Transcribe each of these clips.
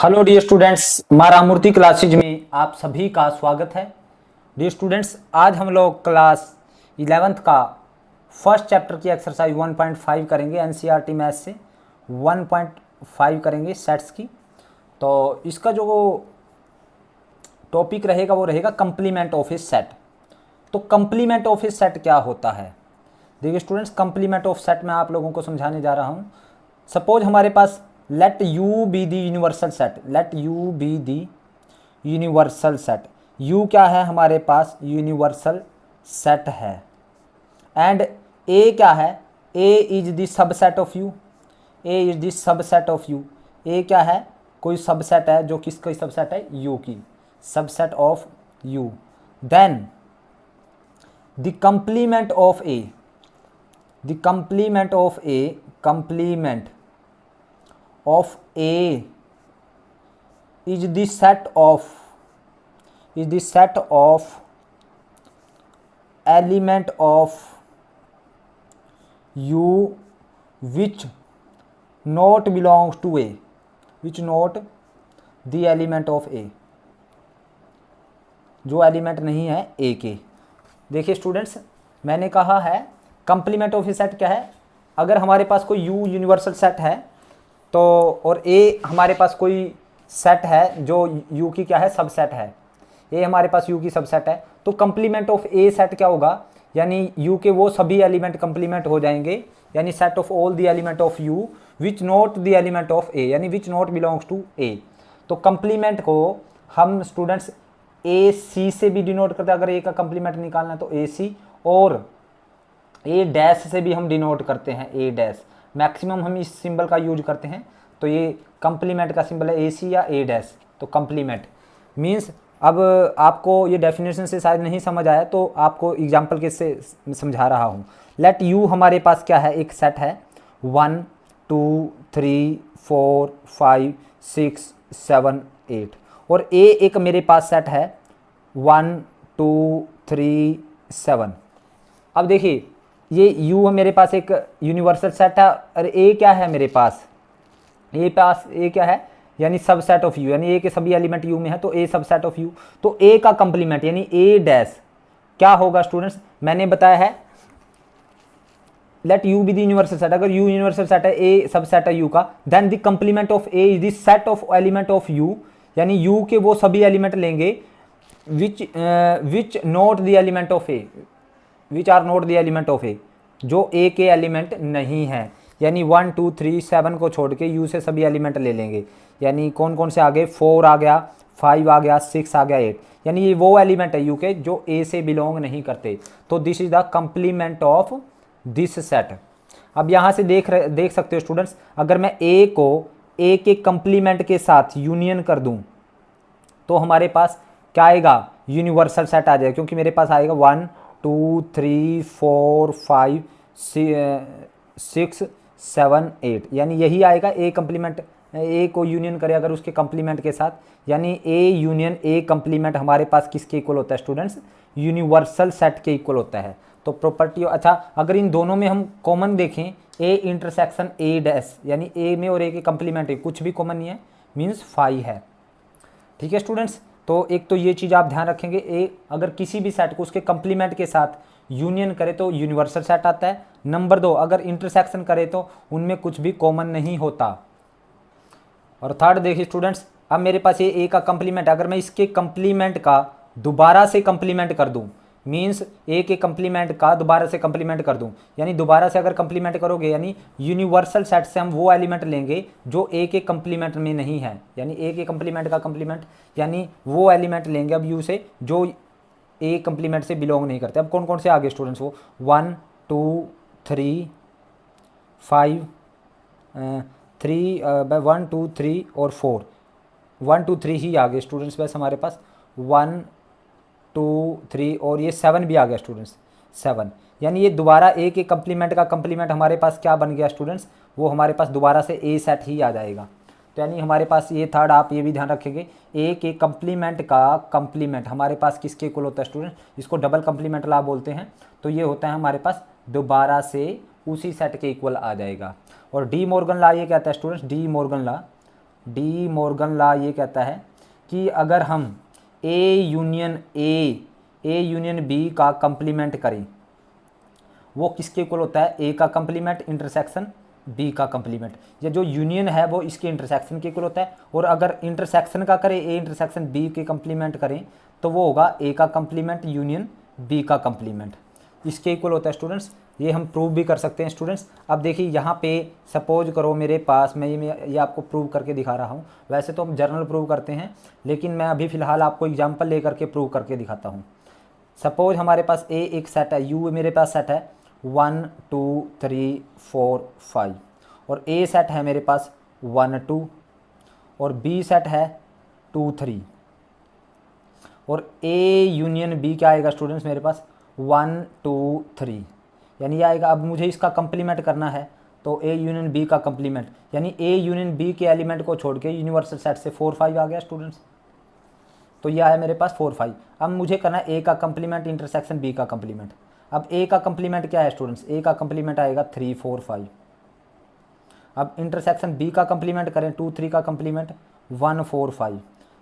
Hello dear students, मारामूर्ति classes में आप सभी का स्वागत है। डियर स्टूडेंट्स, आज हम लोग क्लास 11th का फर्स्ट चैप्टर की एक्सरसाइज 1.5 करेंगे। एनसीईआरटी मैथ्स से 1.5 करेंगे सेट्स की। तो इसका जो टॉपिक रहेगा वो रहेगा कंप्लीमेंट ऑफ ए सेट। तो कंप्लीमेंट ऑफ ए सेट क्या होता है? देखिए स्टूडेंट्स, कंप्लीमेंट ऑफ सेट मैं आप लोगों को समझाने जा रहा हूँ। सपोज हमारे पास let u be the universal set, let u be the universal set। u क्या है हमारे पास? यूनिवर्सल सेट है। एंड a क्या है? a is the subset of u, a is the subset of u। a क्या है? कोई सबसेट है जो किसका सबसेट है? u की subset of u। Then the complement of a, the complement of a, complement of A is the set of element of U which not belongs to A, which not the element of A, जो element नहीं है A के। देखिए students, मैंने कहा है complement of A set क्या है। अगर हमारे पास कोई U यूनिवर्सल सेट है तो और A हमारे पास कोई सेट है जो U की क्या है? सबसेट है। A हमारे पास U की सबसेट है, तो कंप्लीमेंट ऑफ A सेट क्या होगा? यानी U के वो सभी एलिमेंट कंप्लीमेंट हो जाएंगे, यानी set of all the element of U which not the element of A, यानी which not belongs to A। तो कंप्लीमेंट को हम स्टूडेंट्स AC से भी डिनोट करते हैं। अगर A का कंप्लीमेंट निकालना है तो AC, और A डैश से भी हम डिनोट करते हैं, A डैश। मैक्सिमम हम इस सिंबल का यूज करते हैं। तो ये कंप्लीमेंट का सिंबल है AC या A डैश। तो कंप्लीमेंट मीन्स, अब आपको ये डेफिनेशन से शायद नहीं समझ आया तो आपको एग्जांपल के से समझा रहा हूँ। लेट U हमारे पास क्या है? एक सेट है 1 2 3 4 5 6 7 8, और A एक मेरे पास सेट है 1 2 3 7। अब देखिए ये U मेरे पास एक यूनिवर्सल सेट है, और A क्या है मेरे पास? A क्या है? यानी सबसेट ऑफ U, यानी A के सभी एलिमेंट U में है, तो A सबसेट ऑफ U। तो A का कंप्लीमेंट यानी A डैश क्या होगा स्टूडेंट्स? मैंने बताया है let U be the universal set. अगर U यूनिवर्सल सेट है, A सबसेट है U का, then the complement of A is the set of element of U, यानी U के वो सभी एलिमेंट लेंगे which not the element of A, which are not the element of A, जो A के element नहीं है। यानी 1 2 3 7 को छोड़ के U से सभी एलिमेंट ले लेंगे। यानी कौन कौन से आ गए? 4 आ गया, 5 आ गया, 6 आ गया, 8। यानी ये वो एलिमेंट है U के जो A से बिलोंग नहीं करते। तो this is the complement of this set. अब यहाँ से देख सकते हो स्टूडेंट्स, अगर मैं A को A के कंप्लीमेंट के साथ यूनियन कर दूँ तो हमारे पास क्या आएगा? यूनिवर्सल सेट आ जाएगा, क्योंकि मेरे पास आएगा 1 2 3 4 5 6 7 8, यानी यही आएगा A कंप्लीमेंट। A को यूनियन करे अगर उसके कंप्लीमेंट के साथ, यानी A यूनियन A कंप्लीमेंट हमारे पास किसके इक्वल होता है स्टूडेंट्स? यूनिवर्सल सेट के इक्वल होता है। तो प्रॉपर्टी, अच्छा अगर इन दोनों में हम कॉमन देखें, A इंटरसेक्शन A डैश, यानी A में और A के कंप्लीमेंट कुछ भी कॉमन नहीं है, मीन्स 5 है। ठीक है स्टूडेंट्स, तो एक तो ये चीज़ आप ध्यान रखेंगे, A अगर किसी भी सेट को उसके कंप्लीमेंट के साथ यूनियन करे तो यूनिवर्सल सेट आता है। नंबर 2, अगर इंटरसेक्शन करे तो उनमें कुछ भी कॉमन नहीं होता। और थर्ड देखिए स्टूडेंट्स, अब मेरे पास ये A का कंप्लीमेंट, अगर मैं इसके कंप्लीमेंट का दोबारा से कंप्लीमेंट कर दूं, मीन्स A के कंप्लीमेंट का दोबारा से कंप्लीमेंट कर दूं, यानी दोबारा से अगर कंप्लीमेंट करोगे यानी यूनिवर्सल सेट से हम वो एलिमेंट लेंगे जो A के कंप्लीमेंट में नहीं है। यानी A के कंप्लीमेंट का कंप्लीमेंट, यानी वो एलिमेंट लेंगे अब U से जो A कंप्लीमेंट से बिलोंग नहीं करते। अब कौन कौन से आगे स्टूडेंट्स? वो 1 2 3 5 3 1 2 3 और 4, 1 2 3 ही आ गए स्टूडेंट्स। बस हमारे पास 1 2 3 और ये 7 भी आ गया स्टूडेंट्स, 7। यानी ये दोबारा A के कंप्लीमेंट का कंप्लीमेंट हमारे पास क्या बन गया स्टूडेंट्स? वो हमारे पास दोबारा से A सेट ही आ जाएगा। तो यानी हमारे पास ये थर्ड, आप ये भी ध्यान रखेंगे, A के कंप्लीमेंट का कंप्लीमेंट हमारे पास किसके इक्वल होता है स्टूडेंट? इसको डबल कंप्लीमेंट लॉ बोलते हैं। तो ये होता है हमारे पास दोबारा से उसी सेट के इक्वल आ जाएगा। और डी मॉर्गन लॉ ये कहता है students, D Morgan law D Morgan law ये कहता है कि अगर हम ए यूनियन बी का कंप्लीमेंट करें, वो किसके इक्वल होता है? ए का कंप्लीमेंट इंटरसेक्शन बी का कंप्लीमेंट। ये जो यूनियन है वो इसके इंटरसेक्शन के इक्वल होता है, और अगर इंटरसेक्शन का करें, ए इंटरसेक्शन बी के कंप्लीमेंट करें, तो वो होगा ए का कंप्लीमेंट यूनियन बी का कंप्लीमेंट, इसके इक्वल होता है स्टूडेंट्स। ये हम प्रूव भी कर सकते हैं स्टूडेंट्स। अब देखिए यहाँ पे सपोज करो मेरे पास, मैं ये आपको प्रूव करके दिखा रहा हूँ। वैसे तो हम जर्नल प्रूव करते हैं, लेकिन मैं अभी फ़िलहाल आपको एग्जांपल लेकर के प्रूव करके दिखाता हूँ। सपोज हमारे पास ए एक सेट है, यू मेरे पास सेट है 1 2 3 4 5, और ए सेट है मेरे पास 1 2, और बी सेट है 2 3, और ए यूनियन बी क्या आएगा स्टूडेंट्स मेरे पास 1 2 3, यानी ये आएगा। अब मुझे इसका कंप्लीमेंट करना है, तो ए यूनियन बी का कंप्लीमेंट, यानी ए यूनियन बी के एलिमेंट को छोड़ के यूनिवर्सल सेट से 4 5 आ गया स्टूडेंट्स। तो ये आया मेरे पास 4 5। अब मुझे करना है ए का कंप्लीमेंट इंटरसेक्शन बी का कंप्लीमेंट। अब ए का कंप्लीमेंट क्या है स्टूडेंट्स? ए का कंप्लीमेंट आएगा 3 4 5। अब इंटरसेक्शन बी का कंप्लीमेंट करें, 2 3 का कंप्लीमेंट 1 4 5।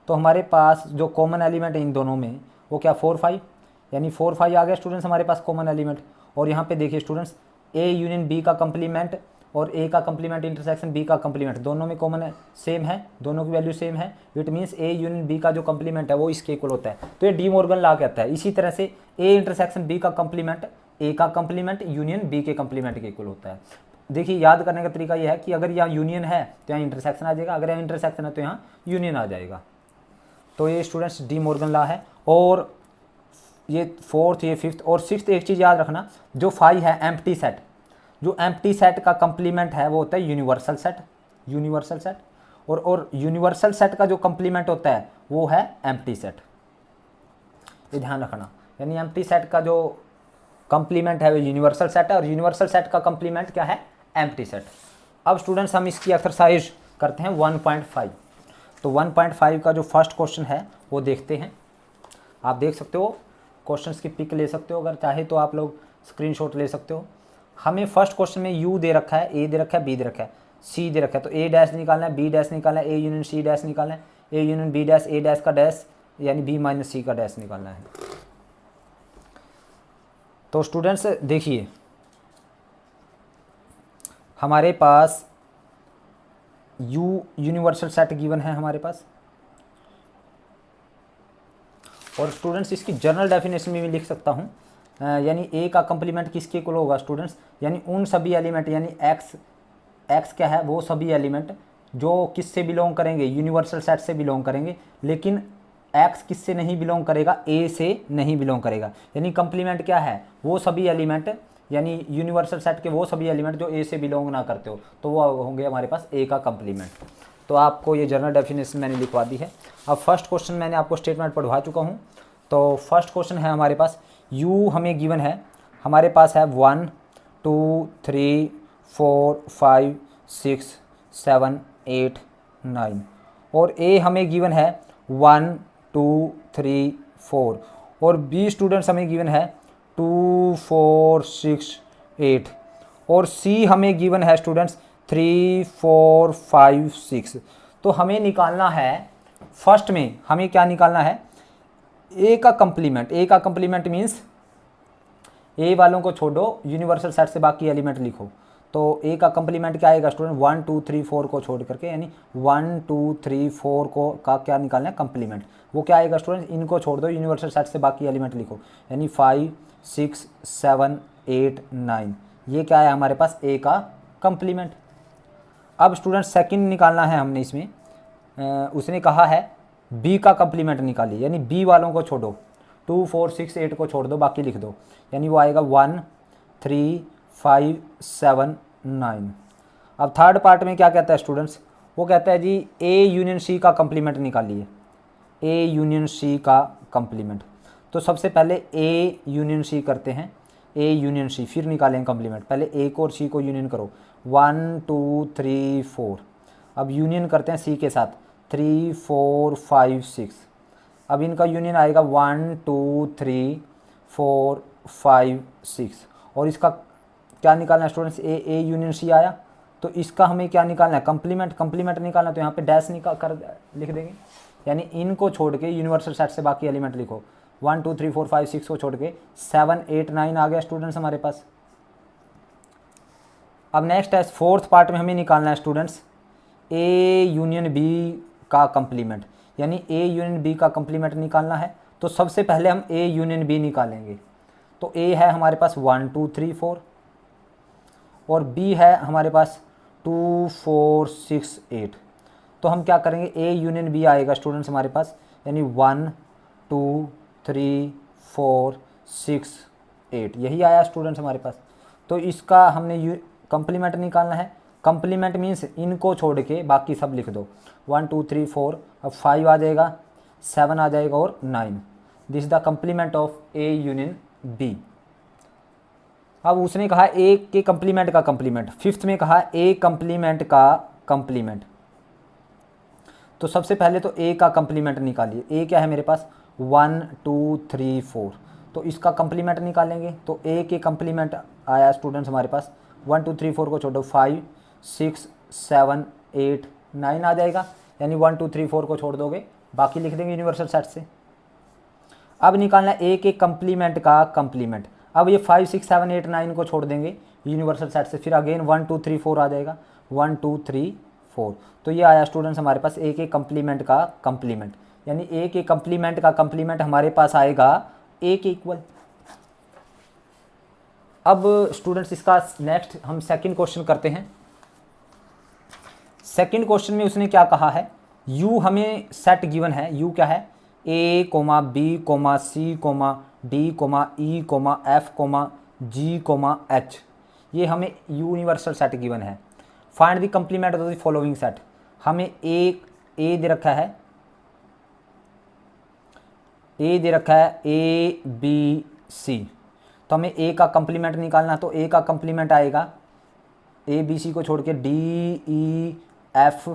तो हमारे पास जो कॉमन एलिमेंट है इन दोनों में वो क्या 4 5, यानी 4 5 आ गया स्टूडेंट्स हमारे पास कॉमन एलिमेंट। और यहाँ पे देखिए स्टूडेंट्स, ए यूनियन बी का कंप्लीमेंट और ए का कंप्लीमेंट इंटरसेक्शन बी का कंप्लीमेंट दोनों में कॉमन सेम है, दोनों की वैल्यू सेम है। It means A union B का जो कंप्लीमेंट है वो इसके इक्वल होता है। तो ये डी मॉर्गन लॉ कहता है। इसी तरह से ए इंटरसेक्शन बी का कंप्लीमेंट ए का कंप्लीमेंट यूनियन बी के कंप्लीमेंट के इक्वल होता है। देखिए याद करने का तरीका यह है कि अगर यहाँ यूनियन है तो यहाँ इंटरसेक्शन आ जाएगा, अगर यहाँ इंटरसेक्शन है तो यहाँ यूनियन आ जाएगा। तो ये स्टूडेंट्स डी मॉर्गन लॉ है। और ये फोर्थ, ये फिफ्थ और सिक्स्थ एक चीज़ याद रखना, जो 5 है एम्प्टी सेट, जो एम्प्टी सेट का कंप्लीमेंट है वो होता है यूनिवर्सल सेट, यूनिवर्सल सेट। और यूनिवर्सल सेट का जो कंप्लीमेंट होता है वो है एम्प्टी सेट, ये ध्यान रखना। यानी एम्प्टी सेट का जो कंप्लीमेंट है वो यूनिवर्सल सेट है, और यूनिवर्सल सेट का कंप्लीमेंट क्या है? Empty set. अब स्टूडेंट्स हम इसकी एक्सरसाइज करते हैं 1.5। तो 1.5 का जो फर्स्ट क्वेश्चन है वो देखते हैं। आप देख सकते हो, क्वेश्चंस की पिक ले सकते हो, अगर चाहे तो आप लोग स्क्रीनशॉट ले सकते हो। हमें फर्स्ट क्वेश्चन में यू दे रखा है, ए दे रखा है, बी दे रखा है, सी दे रखा है। तो ए डैश निकालना है, बी डैश निकालना है, ए यूनियन सी डैश निकालना है, A union B dash, A dash का डैश यानी बी माइनस सी का डैश निकालना है। तो स्टूडेंट्स देखिए, हमारे पास यू यूनिवर्सल सेट गिवन है हमारे पास, और स्टूडेंट्स इसकी जनरल डेफिनेशन में भी लिख सकता हूँ। यानी ए का कंप्लीमेंट किसके इक्वल होगा स्टूडेंट्स? यानी उन सभी एलिमेंट, यानी एक्स क्या है? वो सभी एलिमेंट जो किससे बिलोंग करेंगे? यूनिवर्सल सेट से बिलोंग करेंगे। लेकिन एक्स किससे नहीं बिलोंग करेगा? ए से नहीं बिलोंग करेगा। यानी कंप्लीमेंट क्या है? वो सभी एलिमेंट, यानी यूनिवर्सल सेट के वो सभी एलिमेंट जो ए से बिलोंग ना करते हो, तो वो होंगे हमारे पास ए का कंप्लीमेंट। तो आपको ये जनरल डेफिनेशन मैंने लिखवा दी है। अब फर्स्ट क्वेश्चन मैंने आपको स्टेटमेंट पढ़वा चुका हूँ। तो फर्स्ट क्वेश्चन है हमारे पास, यू हमें गिवन है, हमारे पास है 1 2 3 4 5 6 7 8 9, और ए हमें गिवन है 1 2 3 4, और बी स्टूडेंट्स हमें गिवन है 2 4 6 8, और सी हमें गिवन है स्टूडेंट्स 3 4 5 6। तो हमें निकालना है, फर्स्ट में हमें क्या निकालना है? ए का कंप्लीमेंट। ए का कंप्लीमेंट मीन्स ए वालों को छोड़ो, यूनिवर्सल सेट से बाकी एलिमेंट लिखो। तो ए का कंप्लीमेंट क्या आएगा स्टूडेंट? 1 2 3 4 को छोड़ करके, यानी 1 2 3 4 को का क्या निकालना है? कंप्लीमेंट। वो क्या आएगा स्टूडेंट? इनको छोड़ दो, यूनिवर्सल सेट से बाकी एलिमेंट लिखो, यानी 5 6 7 8 9। ये क्या है हमारे पास? ए का कंप्लीमेंट। अब स्टूडेंट सेकंड निकालना है हमने इसमें, उसने कहा है बी का कंप्लीमेंट निकालिए, यानी बी वालों को छोड़ो, 2 4 6 8 को छोड़ दो, बाकी लिख दो, यानी वो आएगा 1 3 5 7 9। अब थर्ड पार्ट में क्या कहता है स्टूडेंट्स? वो कहता है जी ए यूनियन सी का कंप्लीमेंट निकालिए, ए यूनियन सी का कंप्लीमेंट। तो सबसे पहले ए यूनियन सी करते हैं, ए यूनियन सी, फिर निकालेंगे कंप्लीमेंट। पहले ए को और सी को यूनियन करो, 1 2 3 4। अब यूनियन करते हैं सी के साथ, 3 4 5 6। अब इनका यूनियन आएगा 1 2 3 4 5 6, और इसका क्या निकालना है स्टूडेंट्स? ए यूनियन सी आया, तो इसका हमें क्या निकालना है, कंप्लीमेंट। कंप्लीमेंट निकालना तो यहाँ पे डैश निकाल कर लिख देंगे, यानी इनको छोड़ के यूनिवर्सल सेट से बाकी एलिमेंट लिखो। 1 2 3 4 5 6 को छोड़ के 7 8 9 आ गया स्टूडेंट्स हमारे पास। अब नेक्स्ट है फोर्थ पार्ट में हमें निकालना है स्टूडेंट्स ए यूनियन बी का कंप्लीमेंट, यानी ए यूनियन बी का कंप्लीमेंट निकालना है। तो सबसे पहले हम ए यूनियन बी निकालेंगे। तो ए है हमारे पास 1 2 3 4 और बी है हमारे पास 2 4 6 8। तो हम क्या करेंगे, ए यूनियन बी आएगा स्टूडेंट्स हमारे पास, यानी 1 2 3 4 6 8 यही आया स्टूडेंट्स हमारे पास। तो इसका हमने कंप्लीमेंट निकालना है। कंप्लीमेंट मीन्स इनको छोड़ के बाकी सब लिख दो। 1 2 3 4, अब 5 आ जाएगा, 7 आ जाएगा और 9। This the complement of A union B. अब उसने कहा ए के कंप्लीमेंट का कंप्लीमेंट, फिफ्थ में कहा ए कंप्लीमेंट का कंप्लीमेंट। तो सबसे पहले तो ए का कंप्लीमेंट निकालिए। ए क्या है मेरे पास 1 2 3 4, तो इसका कंप्लीमेंट निकालेंगे। तो ए के कंप्लीमेंट आया स्टूडेंट्स हमारे पास 1 2 3 4 को छोड़ो 5 6 7 8 9 आ जाएगा, यानी 1 2 3 4 को छोड़ दोगे, बाकी लिख देंगे यूनिवर्सल सेट से। अब निकालना ए के कंप्लीमेंट का कंप्लीमेंट। अब ये 5 6 7 8 9 को छोड़ देंगे यूनिवर्सल सेट से, फिर अगेन 1 2 3 4 आ जाएगा, 1 2 3 4। तो ये आया स्टूडेंट्स हमारे पास ए के कंप्लीमेंट का कंप्लीमेंट, यानी ए के कंप्लीमेंट का कंप्लीमेंट हमारे पास आएगा ए के इक्वल। अब स्टूडेंट्स इसका नेक्स्ट हम सेकंड क्वेश्चन करते हैं। सेकंड क्वेश्चन में उसने क्या कहा है, यू हमें सेट गिवन है। यू क्या है, A comma B comma C comma D comma E comma F comma G comma H, ये हमें यूनिवर्सल सेट गिवन है। Find the complement of the following set. हमें ए दे रखा है, ए दे रखा है ए बी सी, तो हमें ए का कंप्लीमेंट निकालना। तो ए का कंप्लीमेंट आएगा ए बी सी को छोड़ के डी ई एफ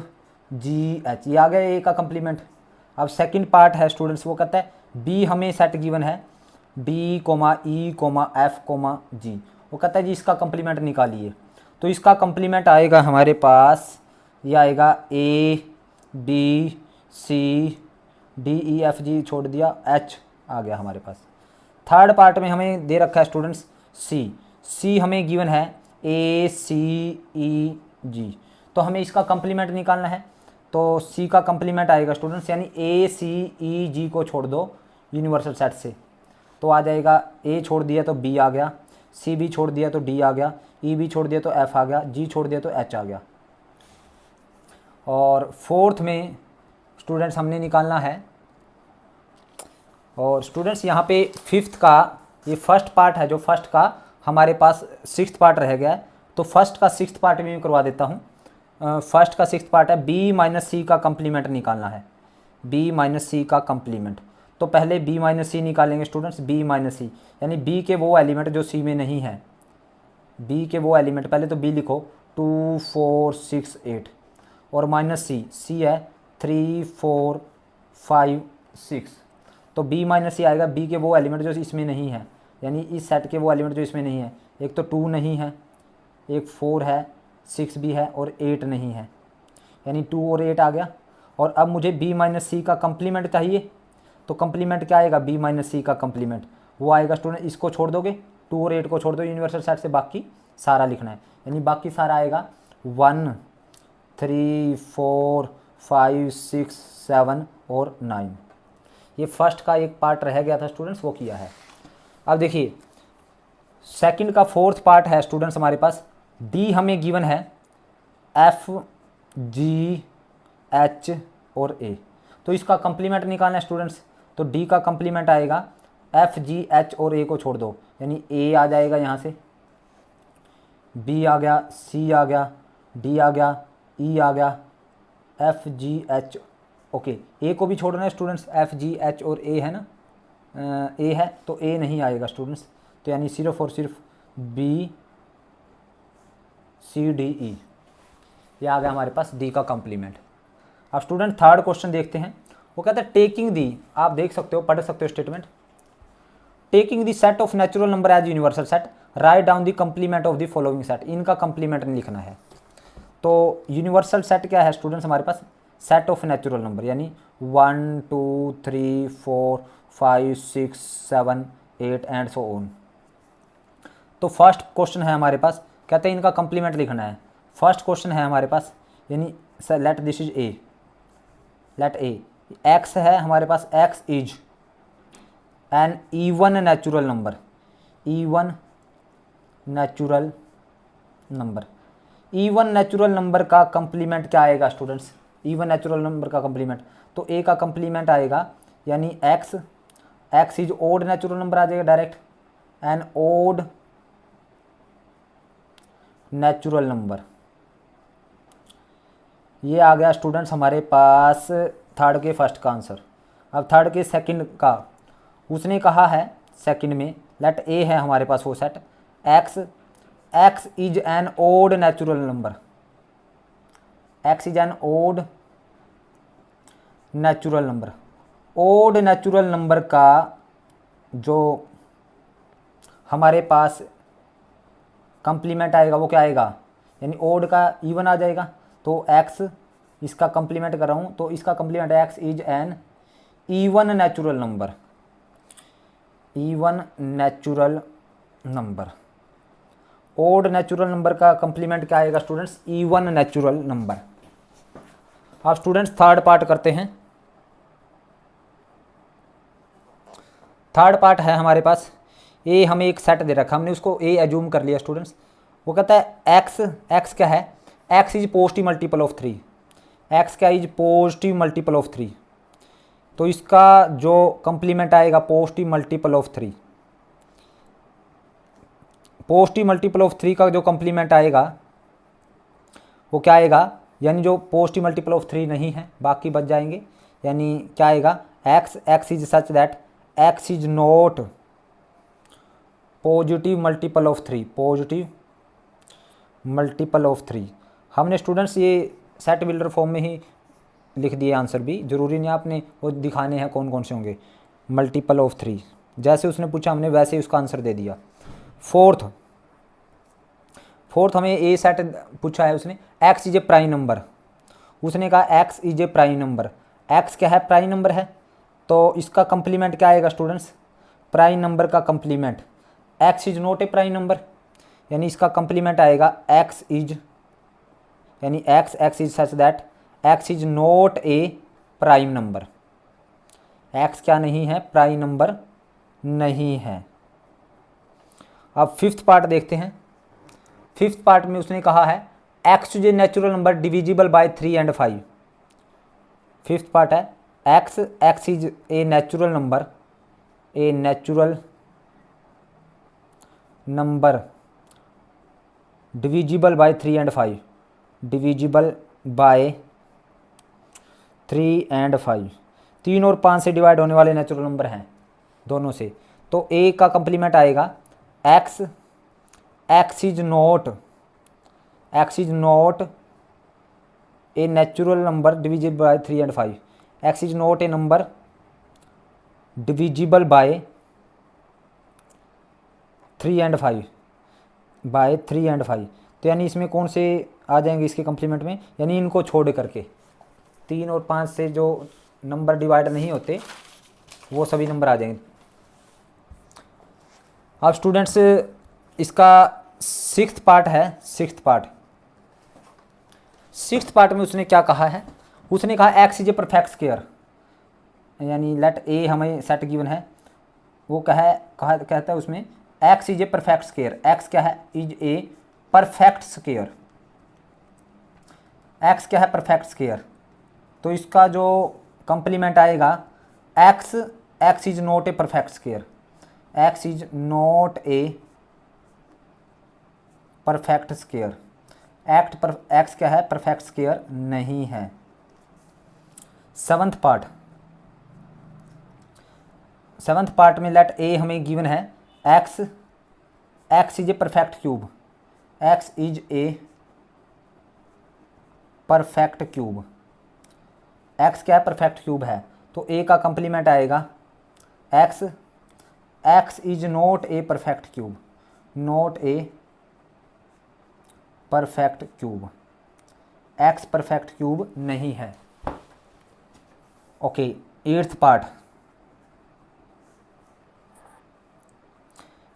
जी एच, ये आ गया ए का कंप्लीमेंट। अब सेकंड पार्ट है स्टूडेंट्स, वो कहता है बी हमें सेट गिवन है D comma E comma F comma G, वो कहता है जी इसका कंप्लीमेंट निकालिए। तो इसका कंप्लीमेंट आएगा हमारे पास, ये आएगा A B C D E F G छोड़ दिया, एच आ गया हमारे पास। थर्ड पार्ट में हमें दे रखा है स्टूडेंट्स सी हमें गिवन है ए सी ई जी, तो हमें इसका कंप्लीमेंट निकालना है। तो सी का कंप्लीमेंट आएगा स्टूडेंट्स, यानी ए सी ई जी को छोड़ दो यूनिवर्सल सेट से, तो आ जाएगा ए छोड़ दिया तो बी आ गया, सी भी छोड़ दिया तो डी आ गया, ई भी छोड़ दिया तो एफ आ गया, जी छोड़ दिया तो एच आ गया। और फोर्थ में स्टूडेंट्स हमने निकालना है, और स्टूडेंट्स यहाँ पे फिफ्थ का ये फर्स्ट पार्ट है, जो फर्स्ट का हमारे पास सिक्स्थ पार्ट रह गया है, तो फर्स्ट का सिक्स्थ पार्ट भी मैं करवा देता हूँ। फर्स्ट का सिक्स्थ पार्ट है बी माइनस सी का कंप्लीमेंट निकालना है, बी माइनस सी का कंप्लीमेंट। तो पहले बी माइनस सी निकालेंगे स्टूडेंट्स, बी माइनस सी यानी बी के वो एलिमेंट जो सी में नहीं है, बी के वो एलिमेंट, पहले तो बी लिखो 2 4 6 8 और माइनस सी है 3 4 5 6, तो बी माइनस सी आएगा बी के वो एलिमेंट जो इसमें नहीं है, यानी इस सेट के वो एलिमेंट जो इसमें नहीं है। एक तो 2 नहीं है, एक 4 है, 6 भी है और 8 नहीं है, यानी 2 और 8 आ गया। और अब मुझे बी माइनस सी का कंप्लीमेंट चाहिए, तो कंप्लीमेंट क्या आएगा, बी माइनस सी का कंप्लीमेंट वो आएगा स्टूडेंट, इसको छोड़ दोगे 2 और 8 को छोड़ दो यूनिवर्सल सेट से, बाकी सारा लिखना है, यानी बाकी सारा आएगा 1 3 4 5 6 7 और 9। ये फर्स्ट का एक पार्ट रह गया था स्टूडेंट्स, वो किया है। अब देखिए सेकंड का फोर्थ पार्ट है स्टूडेंट्स हमारे पास, डी हमें गिवन है एफ जी एच और ए, तो इसका कंप्लीमेंट निकालना है स्टूडेंट्स। तो डी का कंप्लीमेंट आएगा एफ जी एच और ए को छोड़ दो, यानी ए आ जाएगा यहाँ से, बी आ गया, सी आ गया, डी आ गया, ई आ गया, एफ जी एच, ओके ए को भी छोड़ना है स्टूडेंट्स, एफ जी एच और ए है ना, ए है तो ए नहीं आएगा स्टूडेंट्स, तो यानी सिर्फ और सिर्फ बी सी डी ई, ये आ गया हमारे पास डी का कंप्लीमेंट। अब स्टूडेंट थर्ड क्वेश्चन देखते हैं, वो कहता है टेकिंग दी, आप देख सकते हो पढ़ सकते हो statement, taking the set of natural number as universal set write down the complement of the following set, इनका कंप्लीमेंट लिखना है। तो यूनिवर्सल सेट क्या है स्टूडेंट्स हमारे पास, सेट ऑफ नेचुरल नंबर, यानी 1 2 3 4 5 6 7 8 एंड सो ऑन। तो फर्स्ट क्वेश्चन है हमारे पास, कहते हैं इनका कंप्लीमेंट लिखना है। फर्स्ट क्वेश्चन है हमारे पास, यानी let this is A, let A X है हमारे पास, X is an even natural number, even natural number. Even natural number का कंप्लीमेंट क्या आएगा स्टूडेंट्स, इवन नेचुरल नंबर का कंप्लीमेंट, तो ए का कंप्लीमेंट आएगा यानी X, x is odd natural number आ जाएगा direct, an odd natural number. ये आ गया स्टूडेंट्स हमारे पास थर्ड के फर्स्ट का आंसर। अब थर्ड के सेकंड का, उसने कहा है सेकंड में, लेट ए है हमारे पास वो set, X, x is an odd natural number, X is an odd natural number. Odd natural number का जो हमारे पास कंप्लीमेंट आएगा वो क्या आएगा, यानी ओड का इवन आ जाएगा, तो एक्स इसका कंप्लीमेंट कर रहा हूँ, तो इसका complement x is an even natural number, even natural number. Odd natural number का कंप्लीमेंट क्या आएगा स्टूडेंट्स, इवन नेचुरल नंबर। अब स्टूडेंट्स थर्ड पार्ट करते हैं। थर्ड पार्ट है हमारे पास, ए हमें एक सेट दे रखा, हमने उसको ए एज्यूम कर लिया स्टूडेंट्स। वो कहता है एक्स, एक्स क्या है, X is positive multiple of 3, x क्या इज पॉजिटिव मल्टीपल ऑफ 3, तो इसका जो कंप्लीमेंट आएगा positive multiple of 3, positive multiple of 3 का जो कंप्लीमेंट आएगा वो क्या आएगा, यानी जो पॉजिटिव मल्टीपल ऑफ 3 नहीं है बाकी बच जाएंगे, यानी क्या आएगा, x, x is such that x is not positive multiple of 3, positive multiple of 3। हमने स्टूडेंट्स ये सेट बिल्डर फॉर्म में ही लिख दिए आंसर भी, जरूरी नहीं आपने वो दिखाने हैं कौन कौन से होंगे, मल्टीपल ऑफ 3 जैसे उसने पूछा हमने वैसे ही उसका आंसर दे दिया। फोर्थ हमें ए सेट पूछा है उसने, x is A prime number, उसने कहा x is A prime number, x क्या है, प्राइम नंबर है, तो इसका कंप्लीमेंट क्या आएगा स्टूडेंट्स, प्राइम नंबर का complement, x is not A prime number, यानी इसका कंप्लीमेंट आएगा एक्स इज, यानी X, x is such that x is not A prime number, x क्या नहीं है, प्राइम नंबर नहीं है। अब फिफ्थ पार्ट देखते हैं। फिफ्थ पार्ट में उसने कहा है X is a natural number divisible by 3 and 5। Fifth part है X, x is a natural number, a natural number divisible by 3 and 5, divisible by 3 and 5, 3 और 5 से डिवाइड होने वाले नेचुरल नंबर हैं दोनों से, तो ए का कंप्लीमेंट आएगा x, x is not, x is not a natural number divisible by 3 and 5, x is not a number divisible by 3 and 5, by 3 and 5, तो यानी इसमें कौन से आ जाएंगे इसके कंप्लीमेंट में, यानी इनको छोड़ करके 3 और 5 से जो नंबर डिवाइड नहीं होते वो सभी नंबर आ जाएंगे। अब स्टूडेंट्स इसका सिक्स्थ पार्ट है, सिक्स्थ पार्ट में उसने क्या कहा है, उसने कहा x is a perfect square, यानी लेट ए हमें सेट गिवन है, वो कहता है उसमें x is a perfect square, x क्या है, is a perfect square, x क्या है, परफेक्ट स्क्वायर, तो इसका जो कंप्लीमेंट आएगा x, x is not a perfect square, x is not a perfect square, x क्या है, परफेक्ट स्क्वायर नहीं है। सेवंथ पार्ट में लेट ए हमें गिवन है X, x is a perfect cube, x is a perfect cube, x क्या है, perfect cube है, तो ए का कंप्लीमेंट आएगा x, x is not a perfect cube, not a perfect cube, x perfect cube नहीं है। Okay, 8th part.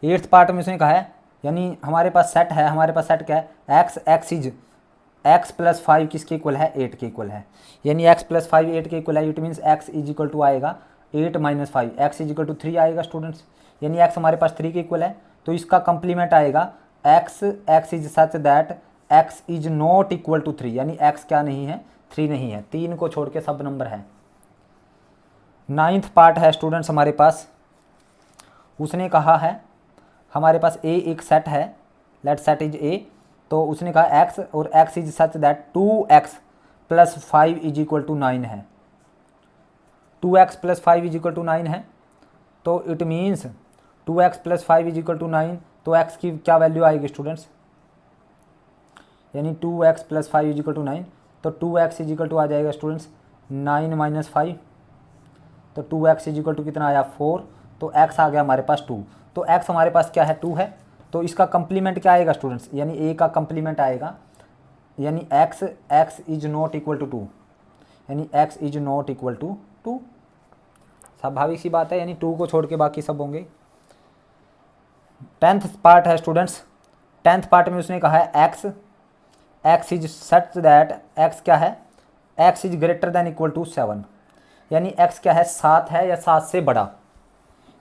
8th part में उसने कहा है, यानी हमारे पास सेट है, हमारे पास सेट क्या है, एक्स इज एक्स प्लस 5 किसके इक्वल है, 8 के इक्वल है। यानी एक्स प्लस 5 8 के इक्वल है, it means x is equal to आएगा 8 minus 5, x is equal to 3 आएगा स्टूडेंट्स। यानी एक्स हमारे पास 3 के इक्वल है, तो इसका कंप्लीमेंट आएगा x is such that x is not equal to 3, यानी एक्स क्या नहीं है, 3 नहीं है, 3 को छोड़ के सब नंबर है। 9th पार्ट है स्टूडेंट्स हमारे पास, उसने कहा है हमारे पास ए एक सेट है, लेट सेट इज ए, तो उसने कहा एक्स और x is such that 2x plus 5 is equal to 9 है, 2x plus 5 is equal to 9 है, तो it means 2x plus 5 is equal to 9, तो x की क्या वैल्यू आएगी स्टूडेंट्स, यानी 2x plus 5 is equal to 9, तो 2x इज इक्वल टू आ जाएगा स्टूडेंट्स 9 माइनस 5, तो 2x इज इक्वल टू कितना आया 4, तो x आ गया हमारे पास 2, तो x हमारे पास क्या है 2 है, तो इसका कंप्लीमेंट क्या आएगा स्टूडेंट्स, यानी a का कंप्लीमेंट आएगा, यानी x is not equal to 2, यानी x is not equal to 2, स्वाभाविक सी बात है, यानी 2 को छोड़ के बाकी सब होंगे। 10th पार्ट है स्टूडेंट्स, 10th पार्ट में उसने कहा है x is such that x क्या है, x is greater than equal to 7, यानी x क्या है 7 है या 7 से बड़ा,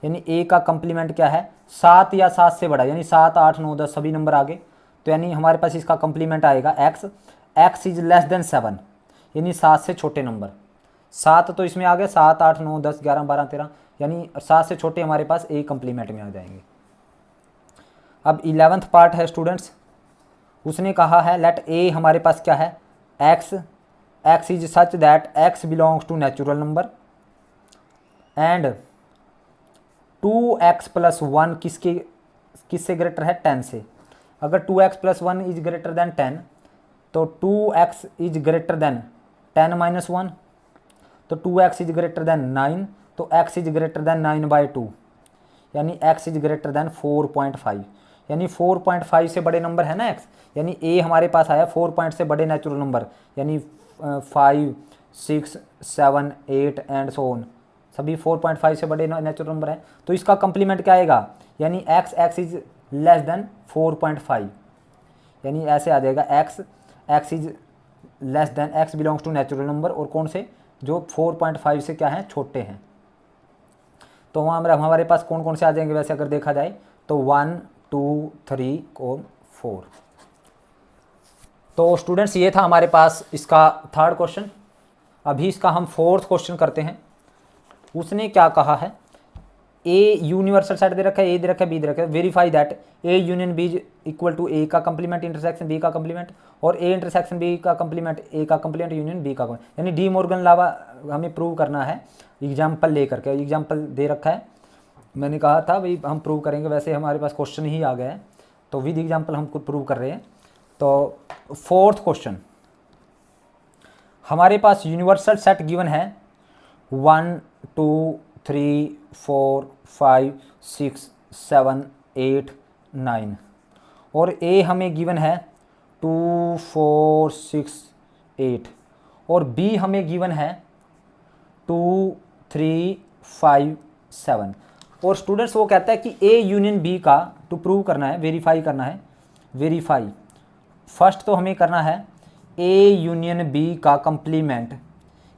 यानी a का कंप्लीमेंट क्या है 7 या 7 से बड़ा, यानी 7 8 9 10 सभी नंबर आगे, तो यानी हमारे पास इसका कंप्लीमेंट आएगा x इज लेस देन 7, यानी 7 से छोटे नंबर, 7 तो इसमें आ गए 7 8 9 10 11 12 13, यानी 7 से छोटे हमारे पास a कंप्लीमेंट में आ जाएंगे। अब 11th पार्ट है स्टूडेंट्स, उसने कहा है लेट a हमारे पास क्या है x is such that x belongs to natural number and 2x plus 1 किससे ग्रेटर है 10 से, अगर 2x plus 1 is greater then 10, तो 2x is greater then 10 minus 1, तो 2x इज ग्रेटर देन 9, तो x इज ग्रेटर देन 9/2, यानी x is greater then 4.5, यानी 4.5 से बड़े नंबर है ना x, यानी a हमारे पास आया 4 पॉइंट से बड़े नेचुरल नंबर, यानी 5 6 7 8 एंड सो ऑन, सभी 4.5 से बड़े नेचुरल नंबर हैं, तो इसका कंप्लीमेंट क्या आएगा, यानी x इज लेस देन 4.5, यानी ऐसे आ जाएगा x is less than x belongs to natural number, और कौन से, जो 4.5 से क्या हैं छोटे हैं, तो वहाँ हमारे पास कौन कौन से आ जाएंगे वैसे अगर देखा जाए तो 1 2 3 और 4। तो स्टूडेंट्स ये था हमारे पास इसका 3rd क्वेश्चन। अभी इसका हम 4th क्वेश्चन करते हैं। उसने क्या कहा है, ए यूनिवर्सल सेट दे रखा है, ए दे रखा है, बी दे रखा है, verify that A union B equal to A का कंप्लीमेंट इंटरसेक्शन बी का कंप्लीमेंट, और ए इंटरसेक्शन बी का कंप्लीमेंट ए का कंप्लीमेंट यूनियन बी का, यानी डी मॉर्गन लॉ हमें प्रूव करना है एग्जाम्पल लेकर के। एग्जाम्पल दे रखा है, मैंने कहा था भाई हम प्रूव करेंगे, वैसे हमारे पास क्वेश्चन ही आ गया है, तो विद एग्जाम्पल हम खुद प्रूव कर रहे हैं। तो 4th क्वेश्चन, हमारे पास यूनिवर्सल सेट गिवन है 1 2 3 4 5 6 7 8 9, और ए हमें गिवन है 2 4 6 8, और बी हमें गिवन है 2 3 5 7। और स्टूडेंट्स वो कहता है कि ए यूनियन बी का टू प्रूव करना है, वेरीफाई करना है, वेरीफाई फर्स्ट तो हमें करना है ए यूनियन बी का कंप्लीमेंट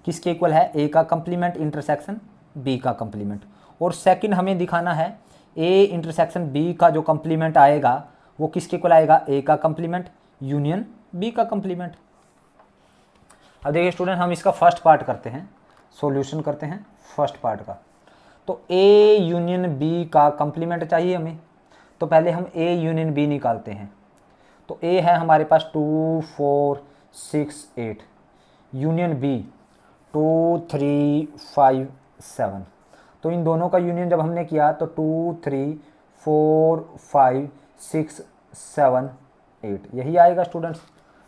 किसके इक्वल है, ए का कंप्लीमेंट इंटरसेक्शन बी का कंप्लीमेंट, और सेकंड हमें दिखाना है ए इंटरसेक्शन बी का जो कंप्लीमेंट आएगा वो किसके इक्वल आएगा, ए का कंप्लीमेंट यूनियन बी का कंप्लीमेंट। अब देखिए स्टूडेंट हम इसका फर्स्ट पार्ट करते हैं, सॉल्यूशन करते हैं फर्स्ट पार्ट का। तो ए यूनियन बी का कंप्लीमेंट चाहिए हमें, तो पहले हम ए यूनियन बी निकालते हैं। तो ए है हमारे पास 2 4 6 8, यूनियन बी 2 3 5 7। तो इन दोनों का यूनियन जब हमने किया तो 2 3 4 5 6 7 8 यही आएगा स्टूडेंट्स।